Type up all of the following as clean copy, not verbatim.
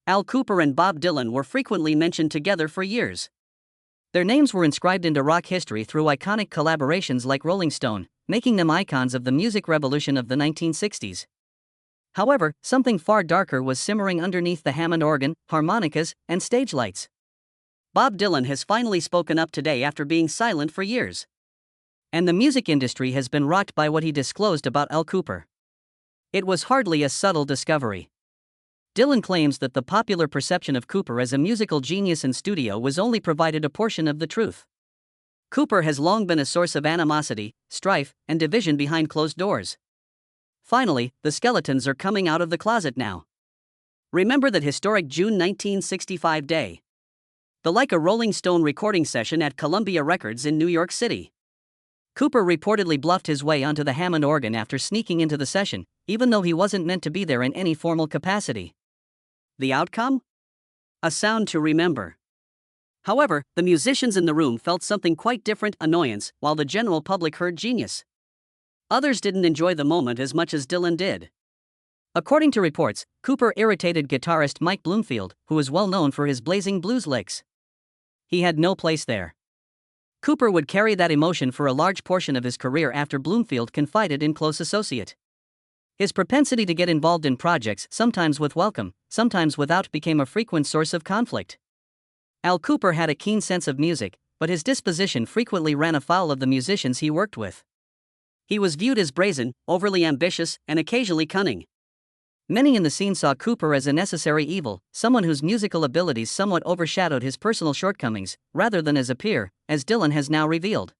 Al Kooper and Bob Dylan were frequently mentioned together for years. Their names were inscribed into rock history through iconic collaborations like Rolling Stone, making them icons of the music revolution of the 1960s. However, something far darker was simmering underneath the Hammond organ, harmonicas, and stage lights. Bob Dylan has finally spoken up today after being silent for years. And the music industry has been rocked by what he disclosed about Al Kooper. It was hardly a subtle discovery. Dylan claims that the popular perception of Kooper as a musical genius in studio was only provided a portion of the truth. Kooper has long been a source of animosity, strife, and division behind closed doors. Finally, the skeletons are coming out of the closet now. Remember that historic June 1965 day? The Like a Rolling Stone recording session at Columbia Records in New York City. Kooper reportedly bluffed his way onto the Hammond organ after sneaking into the session, even though he wasn't meant to be there in any formal capacity. The outcome? A sound to remember. However, the musicians in the room felt something quite different: annoyance, while the general public heard genius. Others didn't enjoy the moment as much as Dylan did. According to reports, Kooper irritated guitarist Mike Bloomfield, who is well known for his blazing blues licks. He had no place there. Kooper would carry that emotion for a large portion of his career after Bloomfield confided in close associate. His propensity to get involved in projects, sometimes with welcome, sometimes without, became a frequent source of conflict. Al Kooper had a keen sense of music, but his disposition frequently ran afoul of the musicians he worked with. He was viewed as brazen, overly ambitious, and occasionally cunning. Many in the scene saw Kooper as a necessary evil, someone whose musical abilities somewhat overshadowed his personal shortcomings, rather than as a peer, as Dylan has now revealed.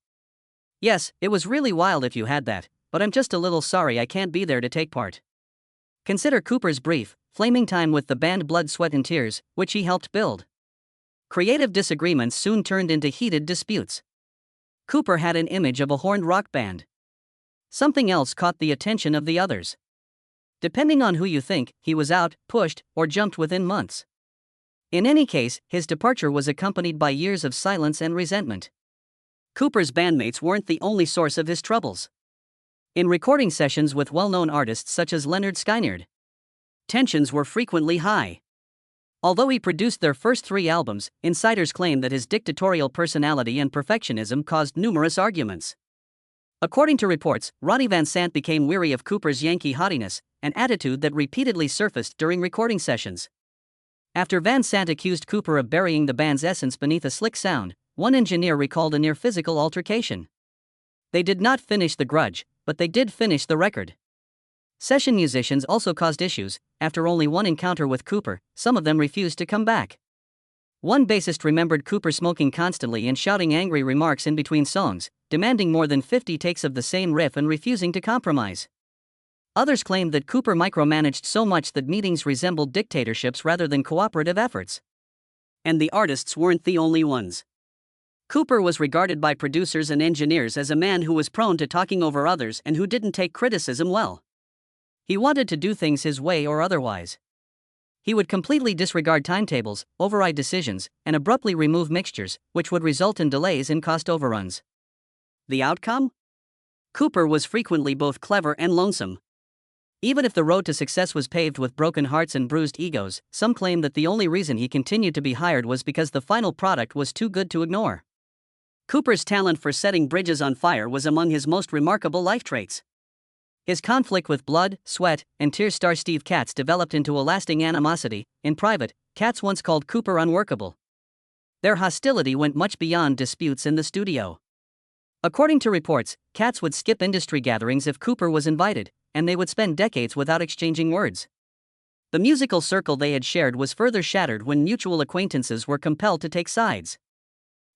"Yes, it was really wild if you had that, but I'm just a little sorry I can't be there to take part." Consider Cooper's brief, flaming time with the band Blood, Sweat and Tears, which he helped build. Creative disagreements soon turned into heated disputes. Kooper had an image of a horned rock band. Something else caught the attention of the others. Depending on who you think, he was out, pushed, or jumped within months. In any case, his departure was accompanied by years of silence and resentment. Cooper's bandmates weren't the only source of his troubles. In recording sessions with well-known artists such as Leonard Skinner, tensions were frequently high. Although he produced their first 3 albums, insiders claim that his dictatorial personality and perfectionism caused numerous arguments. According to reports, Ronnie Van Sant became weary of Cooper's Yankee haughtiness, an attitude that repeatedly surfaced during recording sessions. After Van Sant accused Kooper of burying the band's essence beneath a slick sound, one engineer recalled a near-physical altercation. They did not finish The Grudge, but they did finish the record. Session musicians also caused issues. After only one encounter with Kooper, some of them refused to come back. One bassist remembered Kooper smoking constantly and shouting angry remarks in between songs, demanding more than 50 takes of the same riff and refusing to compromise. Others claimed that Kooper micromanaged so much that meetings resembled dictatorships rather than cooperative efforts. And the artists weren't the only ones. Kooper was regarded by producers and engineers as a man who was prone to talking over others and who didn't take criticism well. He wanted to do things his way or otherwise. He would completely disregard timetables, override decisions, and abruptly remove mixtures, which would result in delays and cost overruns. The outcome? Kooper was frequently both clever and lonesome. Even if the road to success was paved with broken hearts and bruised egos, some claim that the only reason he continued to be hired was because the final product was too good to ignore. Cooper's talent for setting bridges on fire was among his most remarkable life traits. His conflict with Blood, Sweat, and Tears star Steve Katz developed into a lasting animosity. In private, Katz once called Kooper unworkable. Their hostility went much beyond disputes in the studio. According to reports, Katz would skip industry gatherings if Kooper was invited, and they would spend decades without exchanging words. The musical circle they had shared was further shattered when mutual acquaintances were compelled to take sides.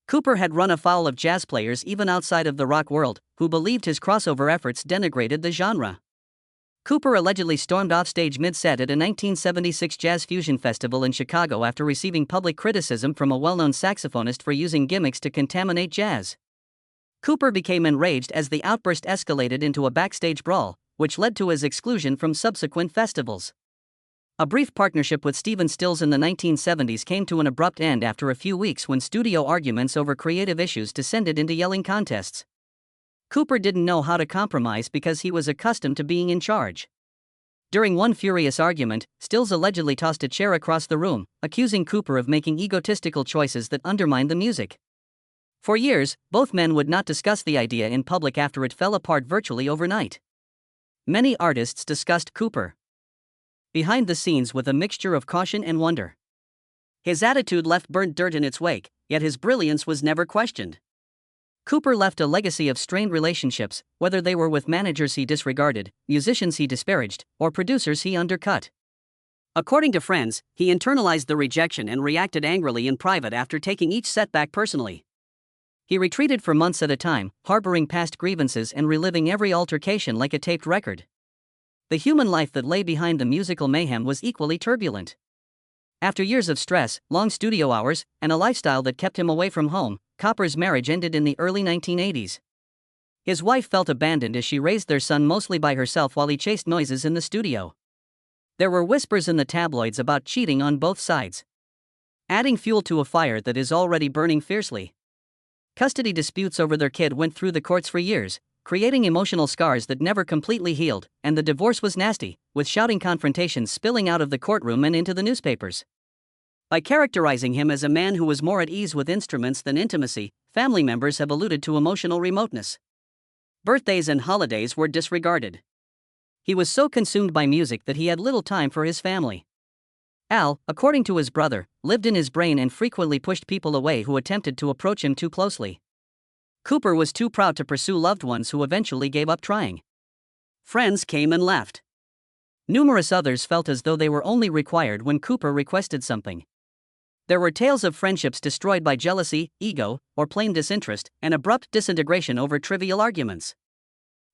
Kooper had run afoul of jazz players even outside of the rock world, who believed his crossover efforts denigrated the genre. Kooper allegedly stormed offstage mid-set at a 1976 Jazz Fusion Festival in Chicago after receiving public criticism from a well-known saxophonist for using gimmicks to contaminate jazz. Kooper became enraged as the outburst escalated into a backstage brawl, which led to his exclusion from subsequent festivals. A brief partnership with Stephen Stills in the 1970s came to an abrupt end after a few weeks when studio arguments over creative issues descended into yelling contests. Kooper didn't know how to compromise because he was accustomed to being in charge. During one furious argument, Stills allegedly tossed a chair across the room, accusing Kooper of making egotistical choices that undermined the music. For years, both men would not discuss the idea in public after it fell apart virtually overnight. Many artists discussed Kooper behind the scenes with a mixture of caution and wonder. His attitude left burnt dirt in its wake, yet his brilliance was never questioned. Kooper left a legacy of strained relationships, whether they were with managers he disregarded, musicians he disparaged, or producers he undercut. According to friends, he internalized the rejection and reacted angrily in private after taking each setback personally. He retreated for months at a time, harboring past grievances and reliving every altercation like a taped record. The human life that lay behind the musical mayhem was equally turbulent. After years of stress, long studio hours, and a lifestyle that kept him away from home, Kooper's marriage ended in the early 1980s. His wife felt abandoned as she raised their son mostly by herself while he chased noises in the studio. There were whispers in the tabloids about cheating on both sides, adding fuel to a fire that is already burning fiercely. Custody disputes over their kid went through the courts for years, creating emotional scars that never completely healed, and the divorce was nasty, with shouting confrontations spilling out of the courtroom and into the newspapers. By characterizing him as a man who was more at ease with instruments than intimacy, family members have alluded to emotional remoteness. Birthdays and holidays were disregarded. He was so consumed by music that he had little time for his family. Al, according to his brother, lived in his brain and frequently pushed people away who attempted to approach him too closely. Kooper was too proud to pursue loved ones who eventually gave up trying. Friends came and left. Numerous others felt as though they were only required when Kooper requested something. There were tales of friendships destroyed by jealousy, ego, or plain disinterest, and abrupt disintegration over trivial arguments.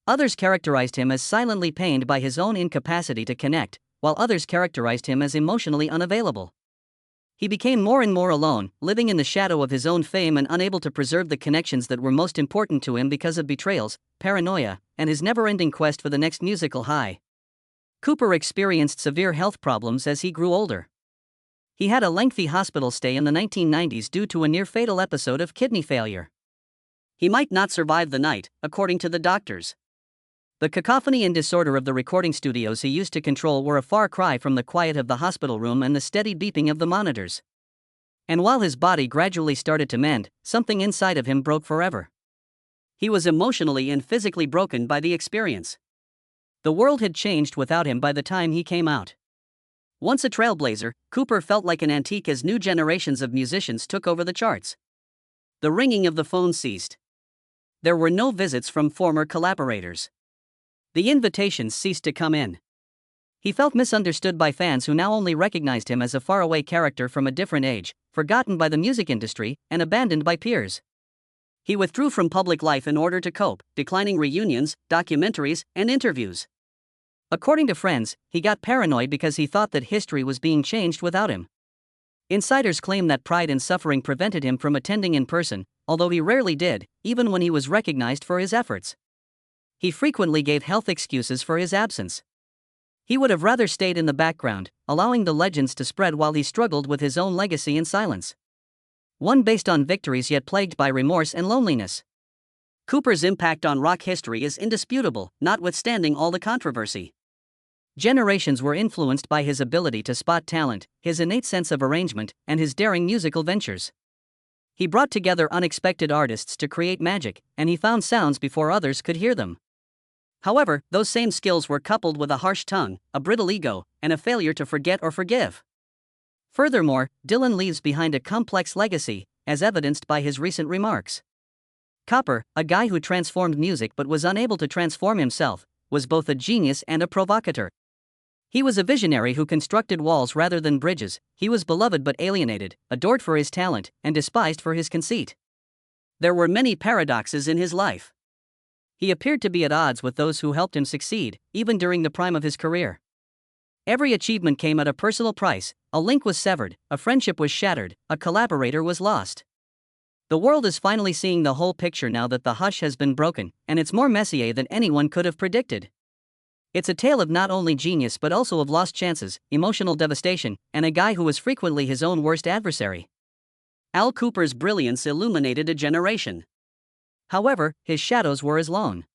Others characterized him as silently pained by his own incapacity to connect, while others characterized him as emotionally unavailable. He became more and more alone, living in the shadow of his own fame and unable to preserve the connections that were most important to him because of betrayals, paranoia, and his never-ending quest for the next musical high. Kooper experienced severe health problems as he grew older. He had a lengthy hospital stay in the 1990s due to a near-fatal episode of kidney failure. He might not survive the night, according to the doctors. The cacophony and disorder of the recording studios he used to control were a far cry from the quiet of the hospital room and the steady beeping of the monitors. And while his body gradually started to mend, something inside of him broke forever. He was emotionally and physically broken by the experience. The world had changed without him by the time he came out. Once a trailblazer, Kooper felt like an antique as new generations of musicians took over the charts. The ringing of the phone ceased. There were no visits from former collaborators. The invitations ceased to come in. He felt misunderstood by fans who now only recognized him as a faraway character from a different age, forgotten by the music industry, and abandoned by peers. He withdrew from public life in order to cope, declining reunions, documentaries, and interviews. According to friends, he got paranoid because he thought that history was being changed without him. Insiders claim that pride and suffering prevented him from attending in person, although he rarely did, even when he was recognized for his efforts. He frequently gave health excuses for his absence. He would have rather stayed in the background, allowing the legends to spread while he struggled with his own legacy in silence. One based on victories yet plagued by remorse and loneliness. Kooper's impact on rock history is indisputable, notwithstanding all the controversy. Generations were influenced by his ability to spot talent, his innate sense of arrangement, and his daring musical ventures. He brought together unexpected artists to create magic, and he found sounds before others could hear them. However, those same skills were coupled with a harsh tongue, a brittle ego, and a failure to forget or forgive. Furthermore, Dylan leaves behind a complex legacy, as evidenced by his recent remarks. Kooper, a guy who transformed music but was unable to transform himself, was both a genius and a provocateur. He was a visionary who constructed walls rather than bridges. He was beloved but alienated, adored for his talent, and despised for his conceit. There were many paradoxes in his life. He appeared to be at odds with those who helped him succeed, even during the prime of his career. Every achievement came at a personal price. A link was severed, a friendship was shattered, a collaborator was lost. The world is finally seeing the whole picture now that the hush has been broken, and it's more messier than anyone could have predicted. It's a tale of not only genius but also of lost chances, emotional devastation, and a guy who was frequently his own worst adversary. Al Kooper's brilliance illuminated a generation. However, his shadows were as long.